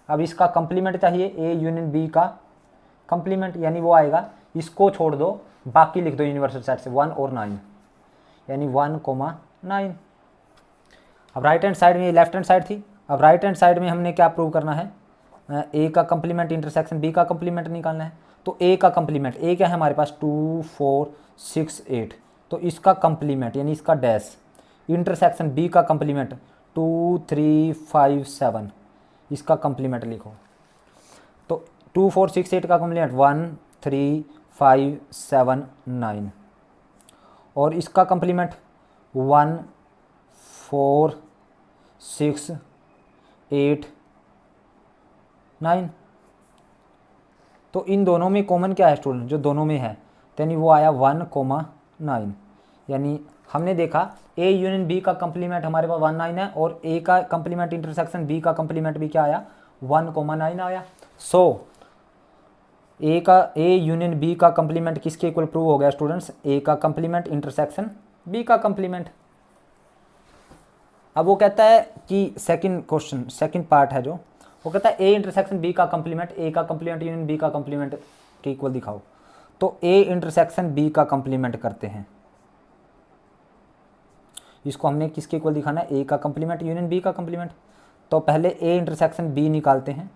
अब इसका कंप्लीमेंट चाहिए ए यूनियन बी का कंप्लीमेंट, यानी वो आएगा, इसको छोड़ दो बाकी लिख दो यूनिवर्सल सेट से 1 और 9, यानी 1 9। अब राइट हैंड साइड में, लेफ्ट हैंड साइड थी, अब राइट हैंड साइड में हमने क्या प्रूव करना है, ए का कंप्लीमेंट इंटरसेक्शन बी का कंप्लीमेंट निकालना है। तो ए का कंप्लीमेंट, ए क्या है हमारे पास 2 4 6 8, तो इसका कंप्लीमेंट यानी इसका डैश, इंटरसेक्शन बी का कंप्लीमेंट 2 3 5 7, इसका कंप्लीमेंट लिखो। तो 2 4 6 8 का कंप्लीमेंट 1 3 5 7 9, और इसका कंप्लीमेंट 1 4 6 8 9। तो इन दोनों में कॉमन क्या है स्टूडेंट, जो दोनों में है, यानी वो आया 1,9। यानी हमने देखा ए यूनियन बी का कंप्लीमेंट हमारे पास 19 है, और ए का कंप्लीमेंट इंटरसेक्शन बी का कंप्लीमेंट भी क्या आया 1,9 आया। सो ए यूनियन बी का कंप्लीमेंट किसके इक्वल प्रूव हो गया स्टूडेंट्स, ए का कंप्लीमेंट इंटरसेक्शन बी का कंप्लीमेंट। अब वो कहता है कि सेकंड क्वेश्चन, सेकंड पार्ट है जो, वो कहता है ए इंटरसेक्शन बी का कंप्लीमेंट ए का कंप्लीमेंट यूनियन बी का कंप्लीमेंट के इक्वल दिखाओ। तो ए इंटरसेक्शन बी का कंप्लीमेंट करते हैं, इसको हमने किसके इक्वल दिखाना है, ए का कंप्लीमेंट यूनियन बी का कंप्लीमेंट। तो पहले ए इंटरसेक्शन बी निकालते हैं,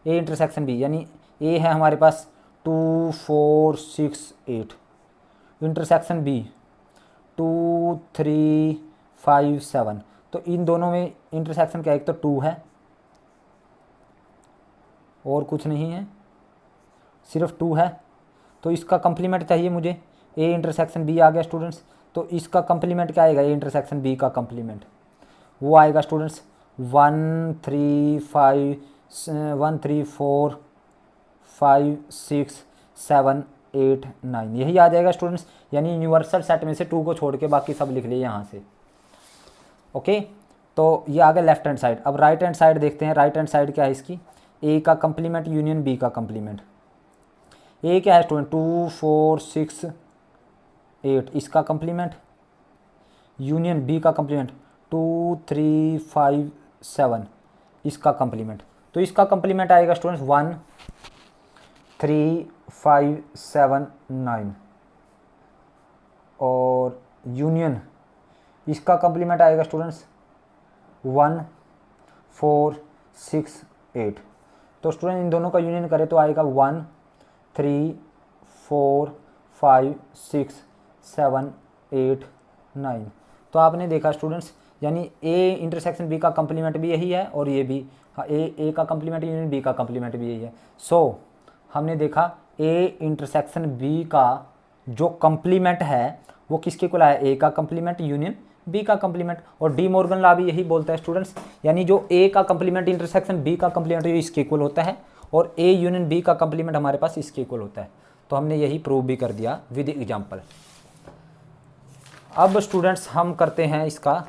ए इंटरसेक्शन बी यानी ए है हमारे पास 2 4 6 8, इंटरसेक्शन बी 2 3 5 7। तो इन दोनों में इंटरसेक्शन क्या, एक तो 2 है और कुछ नहीं है, सिर्फ 2 है। तो इसका कंप्लीमेंट चाहिए मुझे, ए इंटरसेक्शन बी आ गया स्टूडेंट्स। तो इसका कंप्लीमेंट क्या आएगा, ए इंटरसेक्शन बी का कंप्लीमेंट वो आएगा स्टूडेंट्स 1 3 4 5 6 7 8 9, यही आ जाएगा स्टूडेंट्स। यानी यूनिवर्सल सेट में से 2 को छोड़ के बाकी सब लिख लिए यहाँ से। ओके, तो ये आ गया लेफ्ट हैंड साइड। अब राइट हैंड साइड देखते हैं, राइट हैंड साइड क्या है इसकी, ए का कंप्लीमेंट यूनियन बी का कंप्लीमेंट। ए क्या है स्टूडेंट 2 4 6 8, इसका कंप्लीमेंट यूनियन बी का कंप्लीमेंट 2 3 5 7, इसका कंप्लीमेंट। तो इसका कंप्लीमेंट आएगा स्टूडेंट्स 1 3 5 7 9, और यूनियन इसका कंप्लीमेंट आएगा स्टूडेंट्स 1 4 6 8। तो स्टूडेंट इन दोनों का यूनियन करें तो आएगा 1 3 4 5 6 7 8 9। तो आपने देखा स्टूडेंट्स, यानी ए इंटरसेक्शन बी का कंप्लीमेंट भी यही है, और ये भी हाँ, ए का कंप्लीमेंट यूनियन बी का कंप्लीमेंट भी यही है। सो हमने देखा ए इंटरसेक्शन बी का जो कंप्लीमेंट है वो किसके इक्वल आया, ए का कंप्लीमेंट यूनियन बी का कंप्लीमेंट। और डी मॉर्गन लॉ भी यही बोलता है स्टूडेंट्स, यानी जो ए का कंप्लीमेंट इंटरसेक्शन बी का कंप्लीमेंट इसके इक्वल होता है, और ए यूनियन बी का कंप्लीमेंट हमारे पास इसके इक्वल होता है। तो हमने यही प्रूव भी कर दिया विद एग्जांपल। अब स्टूडेंट्स हम करते हैं इसका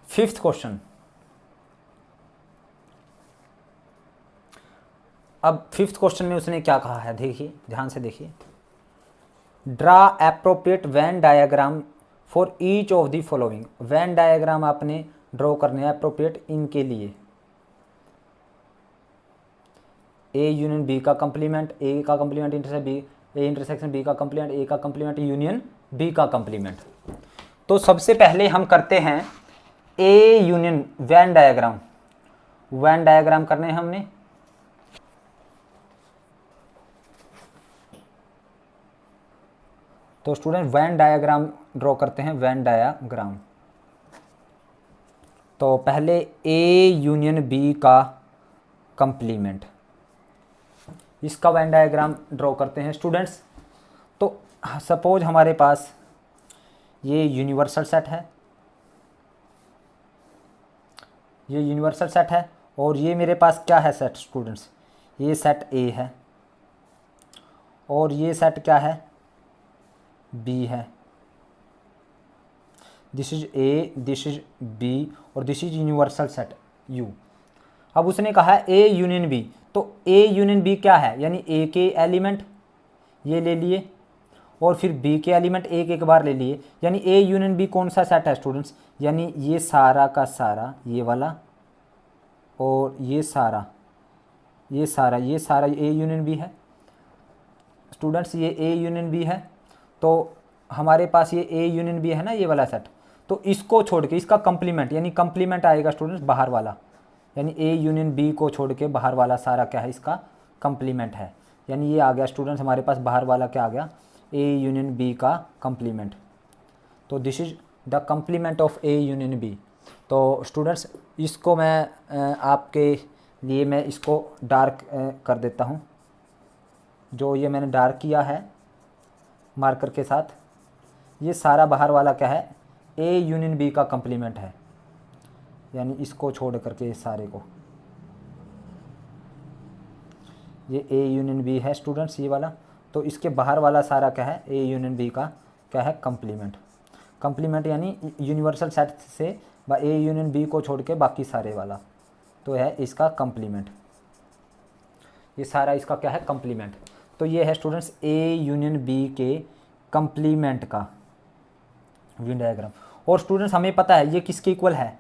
5th क्वेश्चन। अब 5th क्वेश्चन में उसने क्या कहा है, देखिए ध्यान से देखिए, draw appropriate Venn diagram for each of the following. Venn diagram आपने ड्रॉ करने हैं एप्रोप्रिएट इनके लिए, ए यूनियन बी का कंप्लीमेंट, ए का complement intersection B, A intersection B का कंप्लीमेंट, ए का कंप्लीमेंट यूनियन बी का कंप्लीमेंट। तो सबसे पहले हम करते हैं A union Venn diagram. Venn diagram करने हैं हमने, तो स्टूडेंट वेन डायग्राम ड्रॉ करते हैं, वेन डायग्राम। तो पहले ए यूनियन बी का कंप्लीमेंट, इसका वेन डायग्राम ड्रॉ करते हैं स्टूडेंट्स। तो सपोज हमारे पास ये यूनिवर्सल सेट है, ये यूनिवर्सल सेट है, और ये मेरे पास क्या है सेट स्टूडेंट्स, ये सेट ए है, और ये सेट क्या है बी है। This is A, this is B, और this is universal set U. अब उसने कहा है ए यूनियन बी, तो ए यूनियन बी क्या है, यानी ए के एलिमेंट ये ले लिए, और फिर बी के एलिमेंट एक एक बार ले लिए, यानी ए यूनियन बी कौन सा सेट है स्टूडेंट्स, यानी ये सारा का सारा ये वाला, और ये सारा ये सारा ए यूनियन बी है स्टूडेंट्स, ये ए यूनियन बी है। तो हमारे पास ये ए यूनियन बी है ना, ये वाला सेट, तो इसको छोड़ के इसका कंप्लीमेंट, यानी कंप्लीमेंट आएगा स्टूडेंट्स बाहर वाला, यानी ए यूनियन बी को छोड़ के बाहर वाला सारा क्या है, इसका कंप्लीमेंट है। यानी ये आ गया स्टूडेंट्स हमारे पास बाहर वाला क्या आ गया, ए यूनियन बी का कंप्लीमेंट। तो this is the complement of A union B. तो स्टूडेंट्स इसको मैं आपके लिए मैं इसको डार्क कर देता हूँ। जो ये मैंने डार्क किया है मार्कर के साथ, ये सारा बाहर वाला क्या है, ए यूनियन बी का कंप्लीमेंट है। यानी इसको छोड़ करके इस सारे को, ये ए यूनियन बी है स्टूडेंट्स ये वाला, तो इसके बाहर वाला सारा क्या है, ए यूनियन बी का क्या है, कंप्लीमेंट। कंप्लीमेंट यानी यूनिवर्सल सेट से ए यूनियन बी को छोड़ के बाकी सारे वाला, तो है इसका कंप्लीमेंट। ये सारा इसका क्या है, कंप्लीमेंट। तो ये है स्टूडेंट्स ए यूनियन बी के कंप्लीमेंट का वेन डायग्राम। और स्टूडेंट्स हमें पता है ये किसके इक्वल है,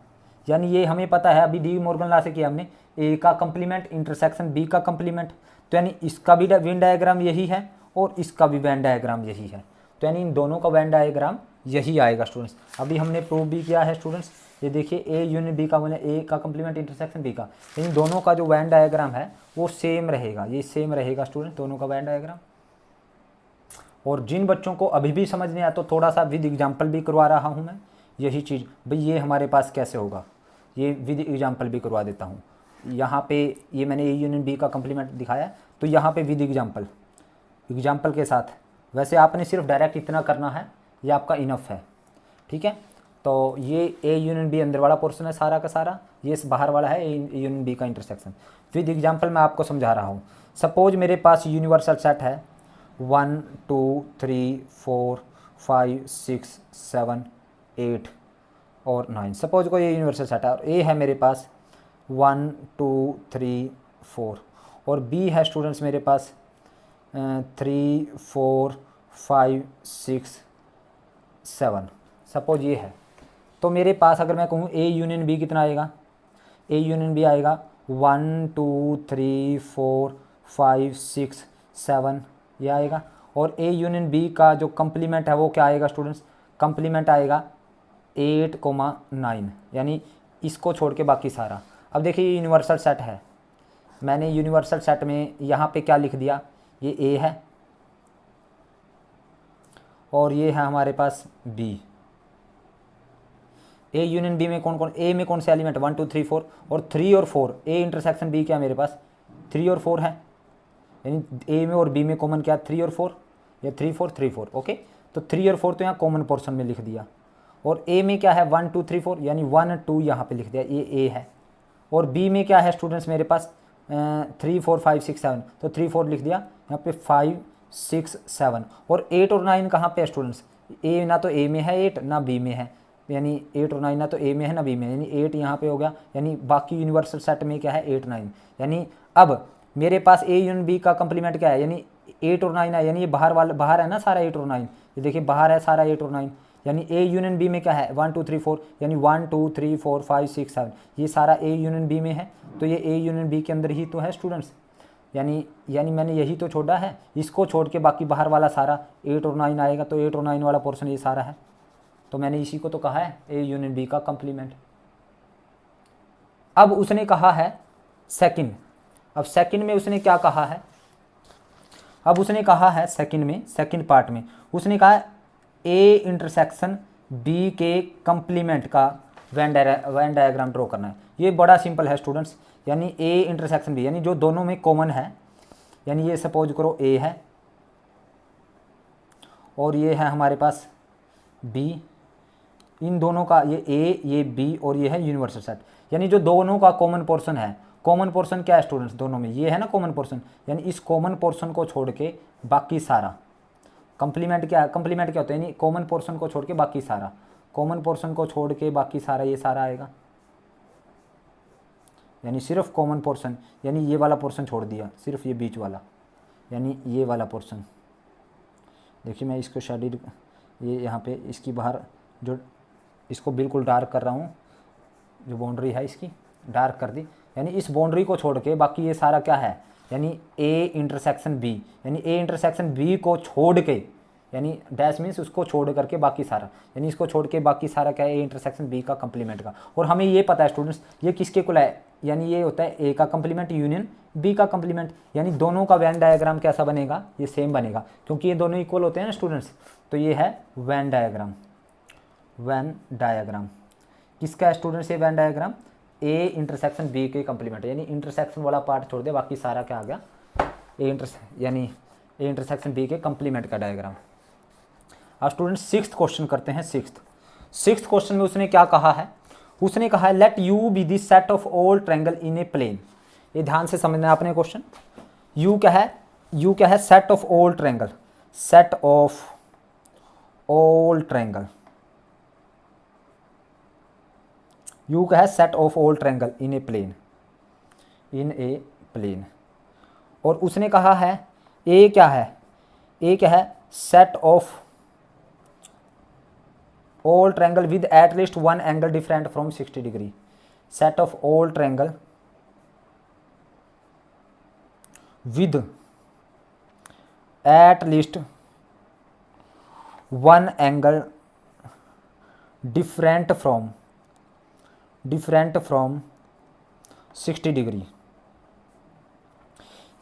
यानी ये हमें पता है, अभी डी मॉर्गन लॉ से किया हमने, ए का कंप्लीमेंट इंटरसेक्शन बी का कंप्लीमेंट। तो यानी इसका भी वेन डायग्राम यही है और इसका भी वेन डायग्राम यही है। तो यानी इन दोनों का वेन डायग्राम यही आएगा स्टूडेंट्स। अभी हमने प्रूव भी किया है स्टूडेंट्स, ये देखिए ए यूनियन बी का, मतलब ए का कंप्लीमेंट इंटरसेक्शन बी का, इन दोनों का जो वेन डायग्राम है वो सेम रहेगा, ये सेम रहेगा स्टूडेंट दोनों का वेन डायग्राम। और जिन बच्चों को अभी भी समझ नहीं आया तो थोड़ा सा विद एग्जाम्पल भी करवा रहा हूँ मैं, यही चीज़ भाई ये हमारे पास कैसे होगा, ये विद एग्जाम्पल भी करवा देता हूँ। यहाँ पे ये मैंने ए यूनियन बी का कंप्लीमेंट दिखाया, तो यहाँ पे विद एग्जाम्पल के साथ। वैसे आपने सिर्फ डायरेक्ट इतना करना है, ये आपका इनफ है, ठीक है। तो ये ए यूनियन बी अंदर वाला पोर्शन है सारा का सारा, ये बाहर वाला है ए यूनियन बी का इंटरसेक्शन। विद एग्जाम्पल मैं आपको समझा रहा हूँ। सपोज मेरे पास यूनिवर्सल सेट है 1 2 3 4 5 6 7 8 और 9। सपोज को ये यूनिवर्सल सेट है और ए है मेरे पास 1 2 3 4 और बी है स्टूडेंट्स मेरे पास 3 4 5 6 7। सपोज ये है, तो मेरे पास अगर मैं कहूँ ए यूनियन बी कितना आएगा, ए यूनियन बी आएगा 1 2 3 4 5 6 7 ये आएगा। और ए यूनियन बी का जो कंप्लीमेंट है वो क्या आएगा स्टूडेंट्स, कंप्लीमेंट आएगा 8,9, यानी इसको छोड़ के बाकी सारा। अब देखिए यूनिवर्सल सेट है, मैंने यूनिवर्सल सेट में यहाँ पे क्या लिख दिया, ये ए है और ये है हमारे पास बी। ए यूनियन बी में कौन कौन, ए में कौन से एलिमेंट 1 2 3 4 और 3 और 4, ए इंटरसेक्शन बी क्या मेरे पास 3 और 4 है, यानी ए में और बी में कॉमन क्या 3 और 4 या 3 4 3 4। ओके, तो 3 और 4 तो यहाँ कॉमन पोर्शन में लिख दिया। और ए में क्या है 1 2 3 4, यानी 1 2 यहाँ पे लिख दिया, ये ए है। और बी में क्या है स्टूडेंट्स मेरे पास 3 4 5 6 7, तो 3 4 लिख दिया, यहाँ पे 5 6 7। और 8 और 9 कहाँ पे है स्टूडेंट्स, ए ना तो ए में है 8 ना बी में है, यानी 8 और 9 ना तो ए में है ना बी में, यानी 8 यहाँ पे हो गया। यानी बाकी यूनिवर्सल सेट में क्या है 8 9। यानी अब मेरे पास ए यूनियन बी का कंप्लीमेंट क्या है, यानी 8 और 9 है, यानी ये बाहर है ना सारा 8 और 9, ये देखिए बाहर है सारा 8 और 9। यानी ए यूनियन बी में क्या है 1 2 3 4, यानी 1 2 3 4 5 6 7, ये सारा ए यूनियन बी में है। तो ये ए यूनियन बी के अंदर ही तो है स्टूडेंट्स, यानी मैंने यही तो छोड़ा है, इसको छोड़ के बाकी बाहर वाला सारा 8 और 9 आएगा। तो 8 और 9 वाला पोर्शन ये सारा है, तो मैंने इसी को तो कहा है ए यूनियन बी का कंप्लीमेंट। अब उसने कहा है सेकंड, अब सेकंड में उसने क्या कहा है, अब उसने कहा है सेकंड में, सेकंड पार्ट में उसने कहा ए इंटरसेक्शन बी के कंप्लीमेंट का वेन डायग्राम ड्रॉ करना है। ये बड़ा सिंपल है स्टूडेंट्स, यानी ए इंटरसेक्शन बी, यानी जो दोनों में कॉमन है, यानी ये सपोज करो ए है और ये है हमारे पास बी, इन दोनों का ये बी और ये है यूनिवर्सल सेट, यानी जो दोनों का कॉमन पोर्शन है। कॉमन पोर्शन क्या है स्टूडेंट्स दोनों में, ये है ना कॉमन पोर्शन, यानी इस कॉमन पोर्शन को छोड़ के बाकी सारा। कंप्लीमेंट क्या है, कंप्लीमेंट क्या होता है, यानी कॉमन पोर्शन को छोड़ के बाकी सारा, कॉमन पोर्शन को छोड़ के बाकी सारा ये सारा आएगा। यानी सिर्फ कॉमन पोर्शन, यानी ये वाला पोर्शन छोड़ दिया, सिर्फ ये बीच वाला, यानी ये वाला पोर्शन। देखिए मैं इसको शेडिड, ये यहाँ पे इसकी बाहर जो इसको बिल्कुल डार्क कर रहा हूँ, जो बाउंड्री है इसकी डार्क कर दी, यानी इस बाउंड्री को छोड़ के बाकी ये सारा क्या है, यानी ए इंटरसेक्शन बी, यानी ए इंटरसेक्शन बी को छोड़ के, यानी डैश मीन्स उसको छोड़ करके बाकी सारा, यानी इसको छोड़ के बाकी सारा क्या है ए इंटरसेक्शन बी का कंप्लीमेंट का। और हमें ये पता है स्टूडेंट्स ये किसके इक्वल है, यानी ये होता है ए का कंप्लीमेंट यूनियन बी का कंप्लीमेंट, यानी दोनों का वेन डायग्राम कैसा बनेगा, ये सेम बनेगा क्योंकि ये दोनों इक्वल होते हैं ना स्टूडेंट्स। तो ये है वेन डायग्राम। वेन डायग्राम किसका है स्टूडेंट्स, ये Venn diagram A intersection B के कंप्लीमेंट, यानी इंटरसेक्शन वाला पार्ट छोड़ दे, बाकी सारा क्या आ गया यानी ए इंटरसेक्शन बी के कंप्लीमेंट का डायग्राम। अब स्टूडेंट सिक्स्थ क्वेश्चन करते हैं। सिक्स्थ क्वेश्चन में उसने क्या कहा है, उसने कहा है let U be the set of all triangle in a plane. ये ध्यान से समझना है आपने क्वेश्चन। यू क्या है set of all triangle, set of all triangle. U क्या है set of all triangle in a plane. और उसने कहा है ए क्या है set of all triangle with at least one angle different from 60 degree. Set of all triangle with at least one angle different from 60 degree.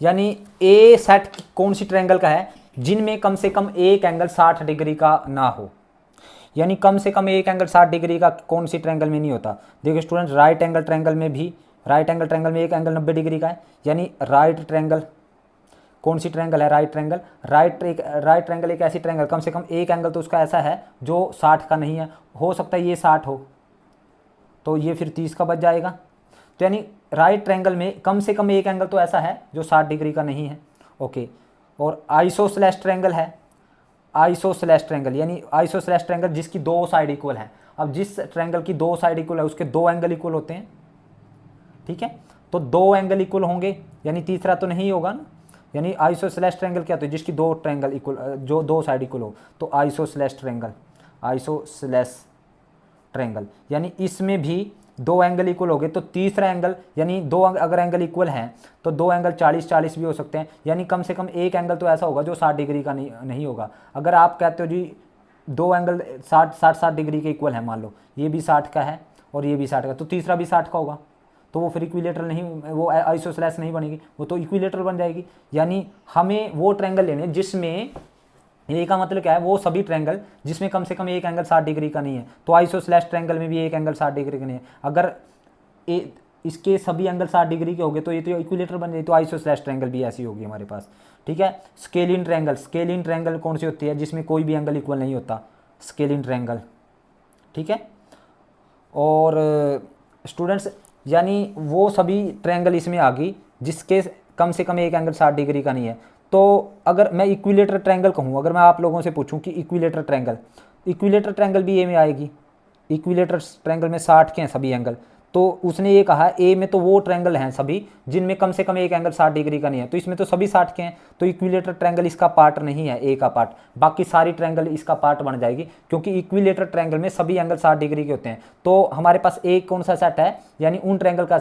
यानी A set कौन सी triangle का है, जिनमें कम से कम एक एंगल 60 डिग्री का ना हो। यानी कम से कम एक एंगल 60 डिग्री का कौन सी ट्रायंगल में नहीं होता। देखिए स्टूडेंट राइट एंगल ट्रायंगल में एक एंगल 90 डिग्री का है, यानी राइट ट्रायंगल कौन सी ट्रायंगल है, राइट ट्रायंगल एक ऐसी ट्रायंगल कम से कम एक एंगल तो उसका ऐसा है जो 60 का नहीं है। हो सकता है ये 60 हो तो ये फिर 30 का बच जाएगा। तो यानी राइट ट्रायंगल में कम से कम एक एंगल तो ऐसा है जो 60 डिग्री का नहीं है। ओके, और आइसोसेलेस ट्रायंगल है, यानी आइसोसेलेस ट्रायंगल जिसकी दो साइड इक्वल है। अब जिस ट्रायंगल की दो साइड इक्वल है उसके दो एंगल इक्वल होते हैं, ठीक है। तो दो एंगल इक्वल होंगे, यानी तीसरा तो नहीं होगा ना। यानी आइसोसेलेस ट्रायंगल क्या होता है, जिसकी दो ट्रायंगल इक्वल, जो दो साइड इक्वल हो, तो आइसोसेलेस ट्रायंगल यानी इसमें भी दो एंगल इक्वल हो गए। तो तीसरा एंगल, यानी दो अगर एंगल इक्वल हैं तो दो एंगल 40-40 भी हो सकते हैं। यानी कम से कम एक एंगल तो ऐसा होगा जो 60 डिग्री का नहीं होगा। अगर आप कहते हो जी दो एंगल 60 डिग्री के इक्वल है, मान लो ये भी 60 का है और ये भी 60 का, तो तीसरा भी 60 का होगा, तो वो फिर इक्विलेटरल नहीं, वो आइसोसेलेस नहीं बनेगी, वो तो इक्विलेटरल बन जाएगी। यानी हमें वो ट्रायंगल लेने जिसमें, ये का मतलब क्या है, वो सभी ट्रायंगल जिसमें कम से कम एक एंगल 60 डिग्री का नहीं है। तो आइसोसेलेस ट्रायंगल में भी एक एंगल 60 डिग्री का नहीं है। अगर इसके सभी एंगल 60 डिग्री के हो गए तो ये तो इक्विलेटर बन जाए, तो आइसोसेलेस ट्रायंगल भी ऐसी होगी हमारे पास, ठीक है। स्केलिन ट्रायंगल कौन सी होती है, जिसमें कोई भी एंगल इक्वल नहीं होता, स्केलिन ट्रायंगल, ठीक है। और स्टूडेंट्स यानी वो सभी ट्रायंगल इसमें आ गई जिसके कम से कम एक एंगल 60 डिग्री का नहीं है। तो अगर मैं इक्विलेटर ट्रायंगल कहूँ, अगर मैं आप लोगों से पूछूं कि इक्विलेटर ट्रायंगल भी ए में आएगी। इक्विलेटर ट्रायंगल में 60 के हैं सभी एंगल, तो उसने ये कहा ए में तो वो ट्रायंगल हैं सभी जिनमें कम से कम एक एंगल 60 डिग्री का नहीं है, तो इसमें तो सभी 60 के हैं। तो इक्विलेटर ट्रायंगल इसका पार्ट नहीं है, ए का पार्ट, बाकी सारी ट्रायंगल इसका पार्ट बन जाएगी, क्योंकि इक्विलेटर ट्रायंगल में सभी एंगल 60 डिग्री के होते हैं। तो हमारे पास एक कौन सा सेट है, यानी उन ट्रायंगल का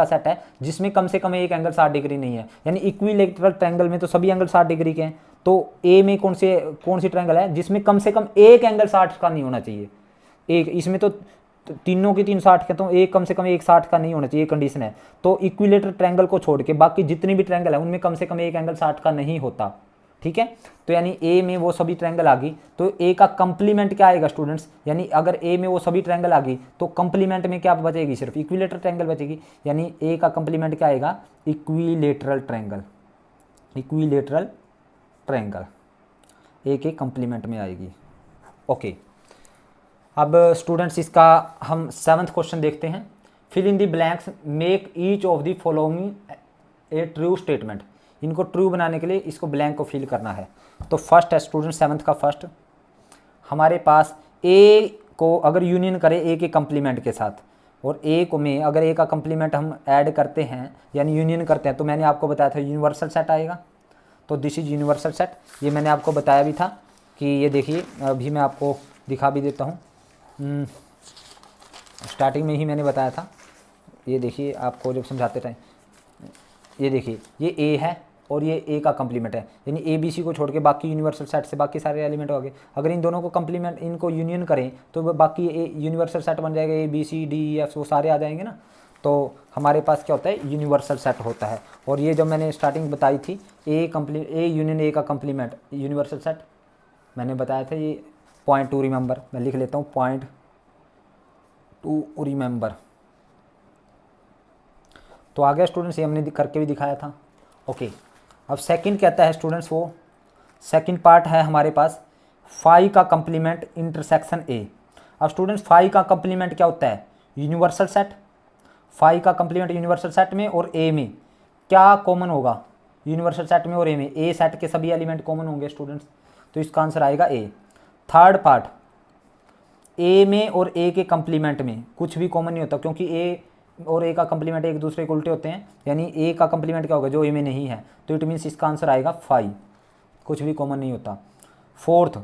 सेट है जिसमें कम से कम एक एंगल 60 डिग्री नहीं है। यानी इक्विलेटरल ट्रायंगल में तो सभी एंगल 60 डिग्री के हैं, तो ए में कौन सी ट्रायंगल है जिसमें कम से कम एक एंगल 60 का नहीं होना चाहिए। एक इसमें तो तीनों की 60 के, तो एक कम से कम एक 60 का नहीं होना चाहिए, कंडीशन है। तो इक्विलेटर ट्रायंगल को छोड़ के बाकी जितनी भी ट्रायंगल है उनमें कम से कम एक एंगल 60 का नहीं होता, ठीक है। तो यानी ए में वो सभी ट्रायंगल आ गई, तो ए का कंप्लीमेंट क्या आएगा स्टूडेंट्स, यानी अगर ए में वो सभी ट्रायंगल आ गई तो कंप्लीमेंट में क्या बचेगी, सिर्फ इक्विलेटर ट्रायंगल बचेगी। यानी ए का कंप्लीमेंट क्या आएगा, इक्विलेटरल ट्रायंगल ए के कंप्लीमेंट में आएगी। ओके, अब स्टूडेंट्स इसका हम 7th क्वेश्चन देखते हैं। Fill in the blanks, make each of the following a true statement. इनको ट्रू बनाने के लिए इसको ब्लैंक को फिल करना है। तो फर्स्ट है स्टूडेंट 7th का फर्स्ट, हमारे पास ए को अगर यूनियन करें ए के कंप्लीमेंट के साथ, और ए को में अगर ए का कंप्लीमेंट हम ऐड करते हैं यानी यूनियन करते हैं, तो मैंने आपको बताया था यूनिवर्सल सेट आएगा। तो दिस इज यूनिवर्सल सेट, ये मैंने आपको बताया भी था कि ये देखिए, अभी मैं आपको दिखा भी देता हूँ, स्टार्टिंग में ही मैंने बताया था। ये देखिए आपको जब समझाते टाइम, ये देखिए ये ए है और ये ए का कंप्लीमेंट है, यानी ए बी सी को छोड़ के बाकी यूनिवर्सल सेट से बाकी सारे एलिमेंट हो गए। अगर इन दोनों को कंप्लीमेंट, इनको यूनियन करें तो बाकी यूनिवर्सल सेट बन जाएगा, A B C D E F, वो सारे आ जाएंगे ना। तो हमारे पास क्या होता है, यूनिवर्सल सेट होता है। और ये जो मैंने स्टार्टिंग बताई थी, ए यूनियन ए का कंप्लीमेंट यूनिवर्सल सेट, मैंने बताया था ये पॉइंट टू रिमेंबर, मैं लिख लेता हूँ पॉइंट टू रिमेंबर। तो आ गया स्टूडेंट्स, ये हमने करके भी दिखाया था। ओके, अब सेकंड कहता है स्टूडेंट्स, वो सेकंड पार्ट है हमारे पास फाई का कंप्लीमेंट इंटरसेक्शन ए। अब स्टूडेंट्स फाई का कंप्लीमेंट क्या होता है, यूनिवर्सल सेट। फाई का कंप्लीमेंट यूनिवर्सल सेट में और ए में क्या कॉमन होगा, यूनिवर्सल सेट में और ए में ए सेट के सभी एलिमेंट कॉमन होंगे स्टूडेंट्स, तो इसका आंसर आएगा ए। थर्ड पार्ट, ए में और ए के कंप्लीमेंट में कुछ भी कॉमन नहीं होता, क्योंकि ए और ए का कंप्लीमेंट एक दूसरे के उल्टे होते हैं, यानी ए का कंप्लीमेंट क्या होगा, जो ए में नहीं है, तो इट मीन्स इसका आंसर आएगा फाई, कुछ भी कॉमन नहीं होता। फोर्थ,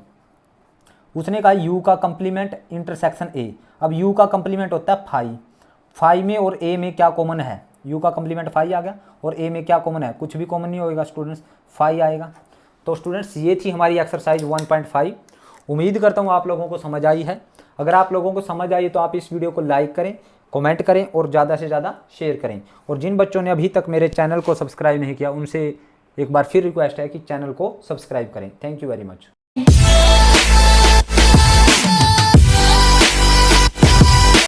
उसने कहा यू का कंप्लीमेंट इंटरसेक्शन ए। अब यू का कंप्लीमेंट होता है फाई, फाई में और ए में क्या कॉमन है, यू का कंप्लीमेंट फाई आ गया, और ए में क्या कॉमन है, कुछ भी कॉमन नहीं होगा स्टूडेंट्स, फाई आएगा। तो स्टूडेंट्स ये थी हमारी एक्सरसाइज 1.5। उम्मीद करता हूँ आप लोगों को समझ आई है। अगर आप लोगों को समझ आई तो आप इस वीडियो को लाइक करें, कमेंट करें और ज़्यादा से ज़्यादा शेयर करें। और जिन बच्चों ने अभी तक मेरे चैनल को सब्सक्राइब नहीं किया, उनसे एक बार फिर रिक्वेस्ट है कि चैनल को सब्सक्राइब करें। Thank you very much.